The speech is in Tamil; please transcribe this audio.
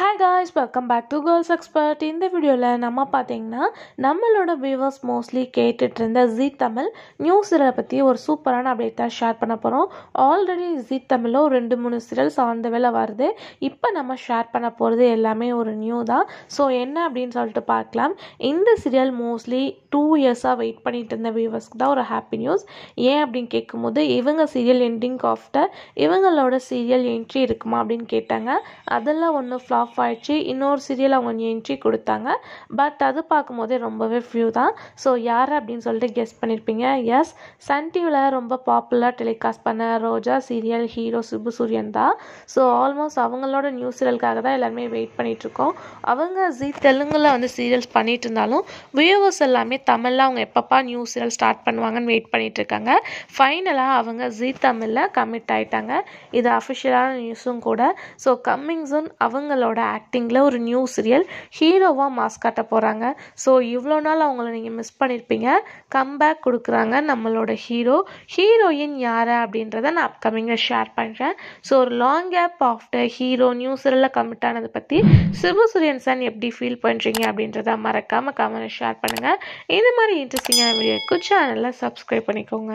Hi guys, welcome back to Girls Expert. இந்த வீடியோவில் நம்ம பார்த்தீங்கன்னா நம்மளோட வியூவர்ஸ் மோஸ்ட்லி கேட்டுட்டு இருந்த ஜீ தமிழ் நியூ சீரியலை பற்றி ஒரு சூப்பரான அப்டேட் தான் ஷேர் பண்ண போகிறோம். ஆல்ரெடி ஜீ தமிழில் ஒரு 2-3 சீரியல்ஸ் ஆன் த வேல வருது. இப்போ நம்ம ஷேர் பண்ண போகிறது எல்லாமே ஒரு நியூ தான். ஸோ என்ன அப்படின்னு சொல்லிட்டு பார்க்கலாம். இந்த சீரியல் மோஸ்ட்லி 2 இயர்ஸாக வெயிட் பண்ணிட்டு இருந்த வியூவர்ஸ்க்கு தான் ஒரு ஹாப்பி நியூஸ். ஏன் அப்படின்னு கேட்கும்போது இவங்க சீரியல் எண்டிங் ஆஃப்டர் இவங்களோட சீரியல் என்ட்ரி இருக்குமா அப்படின்னு கேட்டாங்க. அதெல்லாம் ஒன்று ஃப்ளாப் ஆயிடுச்சு. இன்னொரு சீரியல் அவங்க என்ட்ரி கொடுத்தாங்க. பட் அது பார்க்கும்போதே ரொம்பவே ஃபியூ தான். ஸோ யார் அப்படின்னு சொல்லிட்டு கெஸ் பண்ணியிருப்பீங்க. எஸ், சன் டிவியில் ரொம்ப பாப்புலர் டெலிகாஸ்ட் பண்ண ரோஜா சீரியல் ஹீரோ சிபு சூரியன் தான். ஸோ ஆல்மோஸ்ட் அவங்களோட நியூ சீரியலுக்காக தான் எல்லாருமே வெயிட் பண்ணிகிட்ருக்கோம். அவங்க ஜீ தெலுங்கில் வந்து சீரியல்ஸ் பண்ணிட்டு இருந்தாலும் வியூவர்ஸ் எல்லாமே தமிழில் அவங்க எப்பப்பா நியூ சீரியல் ஸ்டார்ட் பண்ணுவாங்கன்னு வெயிட் பண்ணிட்டு இருக்காங்க. ஃபைனலாக அவங்க ஜீ தமிழில் கமிட் ஆகிட்டாங்க. இது அஃபிஷியலான நியூஸும் கூட. ஸோ கம்மிங் சூன் அவங்களோட ஆக்டிங்கில் ஒரு நியூ சீரியல் ஹீரோவாக மாஸ் காட்ட போகிறாங்க. ஸோ இவ்வளோ நாள் அவங்கள நீங்கள் மிஸ் பண்ணியிருப்பீங்க. கம்பேக் கொடுக்குறாங்க நம்மளோட ஹீரோயின் யார் அப்படின்றத நான் அப்கமிங்கில் ஷேர் பண்ணுறேன். ஸோ ஒரு long gap after hero new சீரியலில் கமிட் ஆனதை பற்றி சிபு சூரியன் சார் எப்படி ஃபீல் பண்ணுறீங்க அப்படின்றத மறக்காமல் கமெண்ட் ஷேர் பண்ணுங்கள். இந்த மாதிரி இன்ட்ரெஸ்டிங்கான வீடியோக்கு சேனலை சப்ஸ்கிரைப் பண்ணிக்கோங்க.